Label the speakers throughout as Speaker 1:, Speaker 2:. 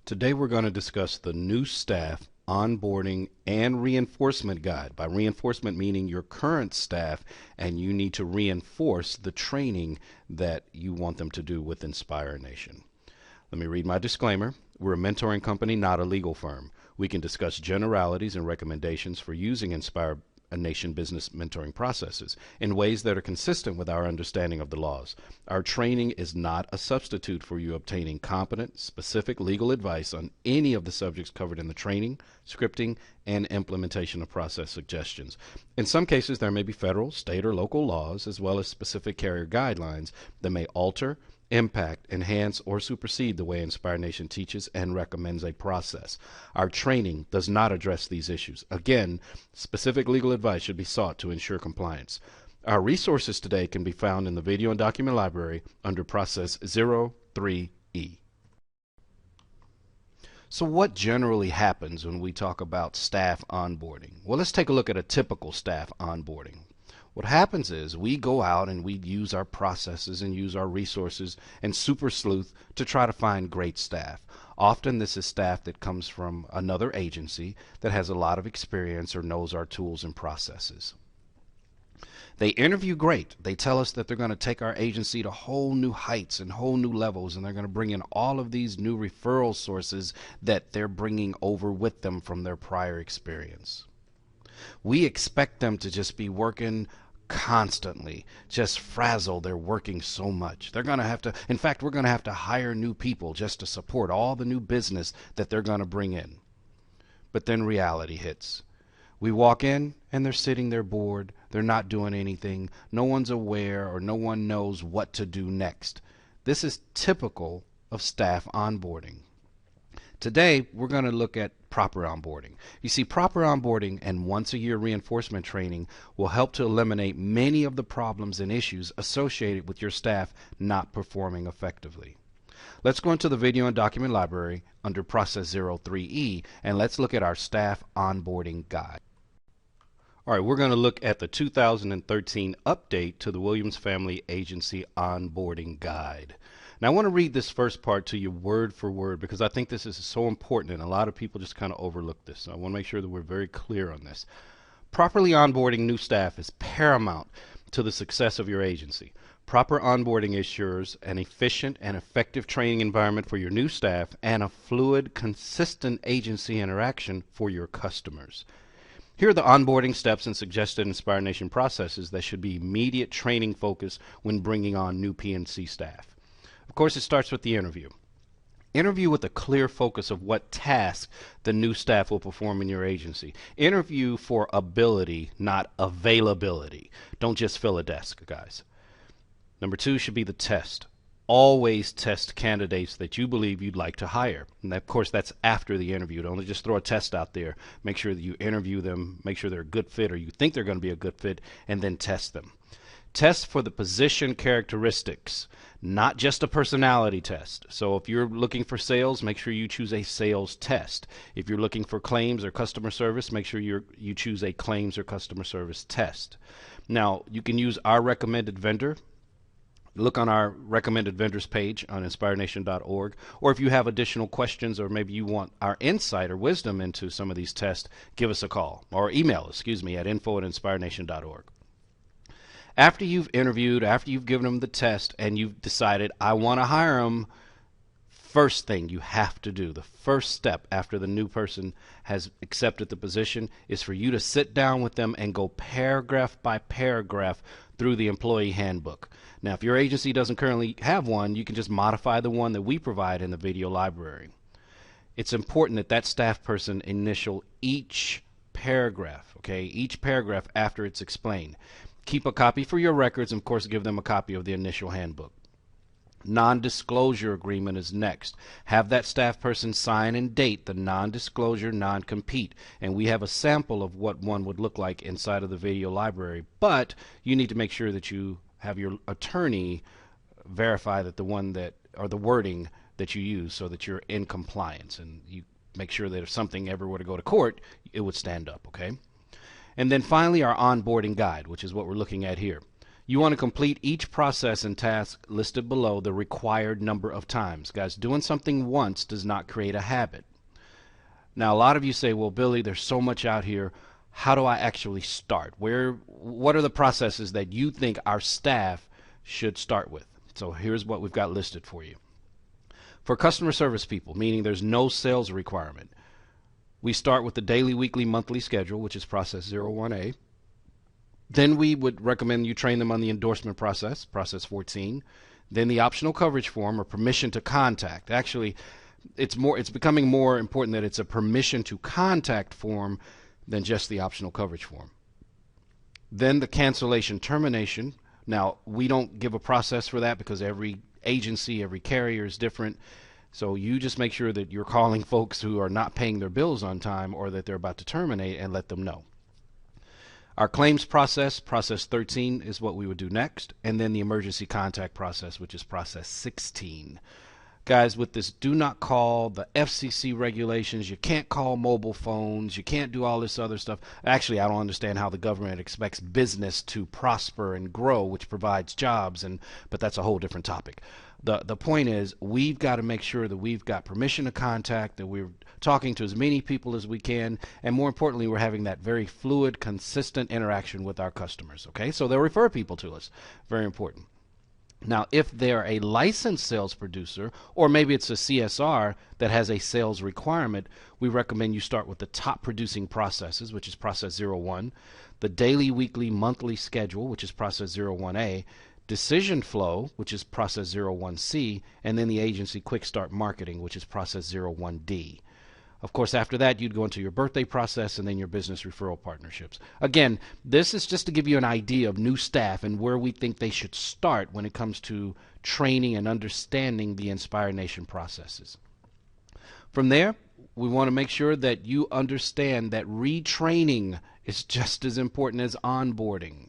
Speaker 1: Today we're going to discuss the new staff onboarding and reinforcement guide. By reinforcement meaning your current staff, and you need to reinforce the training that you want them to do with Inspire Nation. Let me read my disclaimer. We're a mentoring company, not a legal firm. We can discuss generalities and recommendations for using Inspire Nation business mentoring processes in ways that are consistent with our understanding of the laws. Our training is not a substitute for you obtaining competent, specific legal advice on any of the subjects covered in the training, scripting, and implementation of process suggestions. In some cases, there may be federal, state, or local laws, as well as specific carrier guidelines that may alter, impact, enhance, or supersede the way Inspire Nation teaches and recommends a process. Our training does not address these issues. Again, specific legal advice should be sought to ensure compliance. Our resources today can be found in the video and document library under Process 03E. So what generally happens when we talk about staff onboarding? Well, let's take a look at a typical staff onboarding. What happens is we go out and we use our processes and use our resources and super sleuth to try to find great staff. Often this is staff that comes from another agency that has a lot of experience or knows our tools and processes. They interview great. They tell us that they're going to take our agency to whole new heights and whole new levels, and they're going to bring in all of these new referral sources that they're bringing over with them from their prior experience. We expect them to just be working constantly, just frazzled. They're working so much. They're going to have to, in fact, we're going to have to hire new people just to support all the new business that they're going to bring in. But then reality hits. We walk in and they're sitting there bored. They're not doing anything. No one's aware or no one knows what to do next. This is typical of staff onboarding. Today, we're going to look at proper onboarding. You see, proper onboarding and once-a-year reinforcement training will help to eliminate many of the problems and issues associated with your staff not performing effectively. Let's go into the video and document library under Process 03E, and let's look at our staff onboarding guide. All right, we're going to look at the 2013 update to the Williams Family Agency Onboarding Guide. Now I want to read this first part to you word for word because I think this is so important and a lot of people just kind of overlook this. So I want to make sure that we're very clear on this. Properly onboarding new staff is paramount to the success of your agency. Proper onboarding ensures an efficient and effective training environment for your new staff and a fluid, consistent agency interaction for your customers. Here are the onboarding steps and suggested Inspire Nation processes that should be immediate training focus when bringing on new P&C staff. Of course, it starts with the interview. Interview with a clear focus of what task the new staff will perform in your agency. Interview for ability, not availability. Don't just fill a desk, guys. Number 2 should be the test. Always test candidates that you believe you'd like to hire. And of course, that's after the interview. Don't just throw a test out there. Make sure that you interview them, make sure they're a good fit or you think they're going to be a good fit, and then test them. Test for the position characteristics, not just a personality test. So if you're looking for sales, make sure you choose a sales test. If you're looking for claims or customer service, make sure you choose a claims or customer service test. Now, you can use our recommended vendor. Look on our recommended vendors page on inspirenation.org, or if you have additional questions or maybe you want our insight or wisdom into some of these tests, give us a call or email, at info@inspirenation.org. After you've interviewed, after you've given them the test and you've decided, I want to hire them, first thing you have to do, the first step after the new person has accepted the position is for you to sit down with them and go paragraph by paragraph through the employee handbook. Now, if your agency doesn't currently have one, you can just modify the one that we provide in the video library. It's important that that staff person initial each paragraph, okay, each paragraph after it's explained. Keep a copy for your records and, of course, give them a copy of the initial handbook. Non-disclosure agreement is next. Have that staff person sign and date the non-disclosure, non-compete. And we have a sample of what one would look like inside of the video library. But you need to make sure that you have your attorney verify that the one that, or the wording that you use so that you're in compliance. And you make sure that if something ever were to go to court, it would stand up, okay? And then finally, our onboarding guide, which is what we're looking at here. You want to complete each process and task listed below the required number of times. Guys, doing something once does not create a habit. Now, a lot of you say, well, Billy, there's so much out here. How do I actually start? What are the processes that you think our staff should start with? So here's what we've got listed for you. For customer service people, meaning there's no sales requirement, we start with the daily, weekly, monthly schedule, which is process 01A. Then we would recommend you train them on the endorsement process, process 14. Then the optional coverage form or permission to contact. Actually, it's becoming more important that it's a permission to contact form than just the optional coverage form. Then the cancellation termination. Now, we don't give a process for that because every agency, every carrier is different. So you just make sure that you're calling folks who are not paying their bills on time or that they're about to terminate and let them know. Our claims process, process 13, is what we would do next. And then the emergency contact process, which is process 16. Guys, with this do not call, the FCC regulations, you can't call mobile phones, you can't do all this other stuff. Actually, I don't understand how the government expects business to prosper and grow, which provides jobs, but that's a whole different topic. The point is, we've got to make sure that we've got permission to contact, that we're talking to as many people as we can, and more importantly, we're having that very fluid, consistent interaction with our customers. Okay, so they'll refer people to us. Very important. Now, if they're a licensed sales producer, or maybe it's a CSR that has a sales requirement, we recommend you start with the top producing processes, which is process 01, the daily, weekly, monthly schedule, which is process 01A, decision flow, which is process 01C, and then the agency quick start marketing, which is process 01D. Of course, after that, you'd go into your birthday process and then your business referral partnerships. Again, this is just to give you an idea of new staff and where we think they should start when it comes to training and understanding the Inspire Nation processes. From there, we want to make sure that you understand that retraining is just as important as onboarding.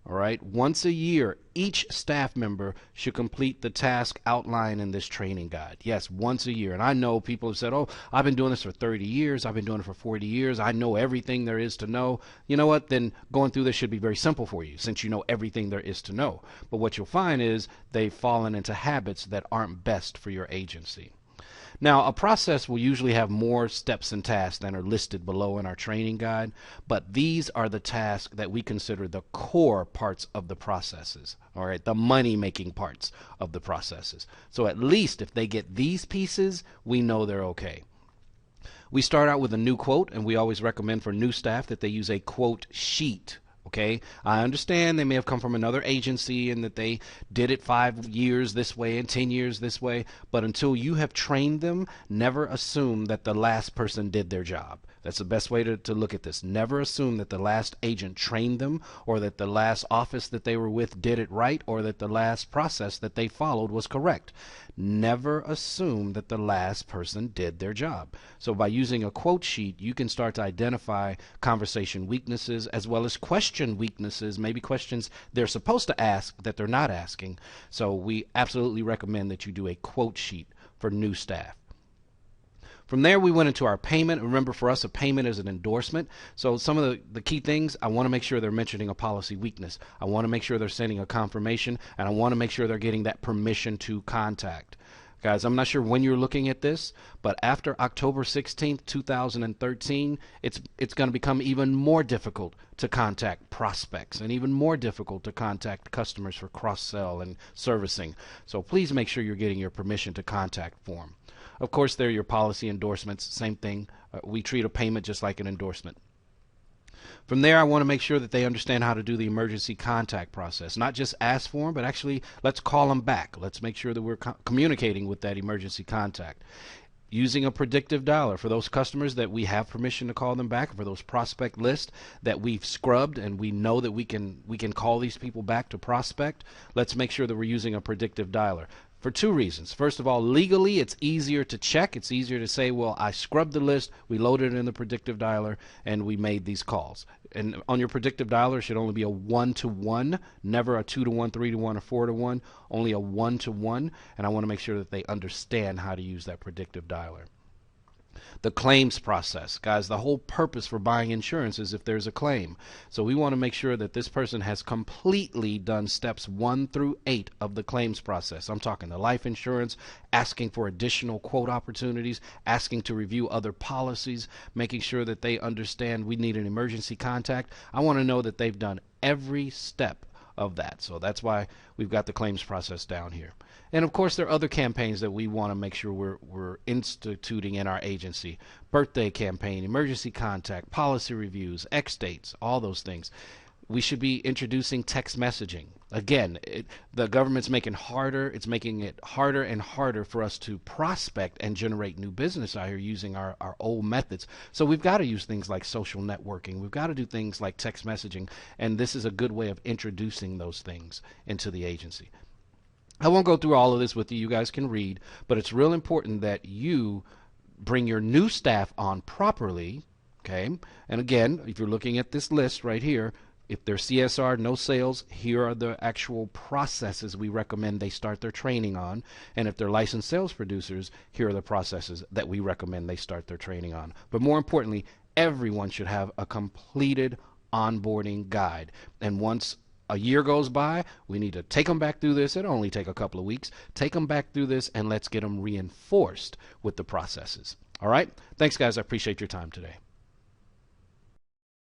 Speaker 1: All right, once a year, each staff member should complete the task outlined in this training guide. Yes, once a year. And I know people have said, oh, I've been doing this for 30 years. I've been doing it for 40 years. I know everything there is to know. You know what? Then going through this should be very simple for you since you know everything there is to know. But what you'll find is they've fallen into habits that aren't best for your agency. Now, a process will usually have more steps and tasks than are listed below in our training guide, but these are the tasks that we consider the core parts of the processes, all right, the money-making parts of the processes. So at least if they get these pieces, we know they're okay. We start out with a new quote, and we always recommend for new staff that they use a quote sheet. Okay, I understand they may have come from another agency and that they did it 5 years this way and 10 years this way, but until you have trained them, never assume that the last person did their job. That's the best way to look at this. Never assume that the last agent trained them or that the last office that they were with did it right or that the last process that they followed was correct. Never assume that the last person did their job. So by using a quote sheet, you can start to identify conversation weaknesses as well as question weaknesses, maybe questions they're supposed to ask that they're not asking. So we absolutely recommend that you do a quote sheet for new staff. From there, we went into our payment. Remember, for us, a payment is an endorsement. So some of the key things, I want to make sure they're mentioning a policy weakness. I want to make sure they're sending a confirmation, and I want to make sure they're getting that permission to contact. Guys, I'm not sure when you're looking at this, but after October 16th, 2013, it's going to become even more difficult to contact prospects and even more difficult to contact customers for cross-sell and servicing. So please make sure you're getting your permission to contact form. Of course, they're your policy endorsements, same thing. We treat a payment just like an endorsement. From there, I want to make sure that they understand how to do the emergency contact process. Not just ask for them, but actually let's call them back. Let's make sure that we're communicating with that emergency contact. Using a predictive dialer for those customers that we have permission to call them back, for those prospect lists that we've scrubbed and we know that we can call these people back to prospect, let's make sure that we're using a predictive dialer. For two reasons. First of all, legally, it's easier to check. It's easier to say, well, I scrubbed the list, we loaded it in the predictive dialer, and we made these calls. And on your predictive dialer, it should only be a 1-to-1, never a 2-to-1, 3-to-1, or 4-to-1, only a 1-to-1. And I want to make sure that they understand how to use that predictive dialer. The claims process. Guys, the whole purpose for buying insurance is if there's a claim. So we want to make sure that this person has completely done steps 1 through 8 of the claims process. I'm talking the life insurance, asking for additional quote opportunities, asking to review other policies, making sure that they understand we need an emergency contact. I want to know that they've done every step of that. So that's why we've got the claims process down here. And of course, there are other campaigns that we want to make sure we're instituting in our agency. Birthday campaign, emergency contact, policy reviews, X dates, all those things. We should be introducing text messaging. Again, the government's making it harder and harder for us to prospect and generate new business out here using our old methods. So we've got to use things like social networking. We've got to do things like text messaging. And this is a good way of introducing those things into the agency. I won't go through all of this with you. You guys can read, but it's real important that you bring your new staff on properly, okay? And again, if you're looking at this list right here, if they're CSR, no sales, here are the actual processes we recommend they start their training on. And if they're licensed sales producers, here are the processes that we recommend they start their training on. But more importantly, everyone should have a completed onboarding guide. And once a year goes by, we need to take them back through this. It'll only take a couple of weeks. Take them back through this, and let's get them reinforced with the processes. All right? Thanks, guys. I appreciate your time today.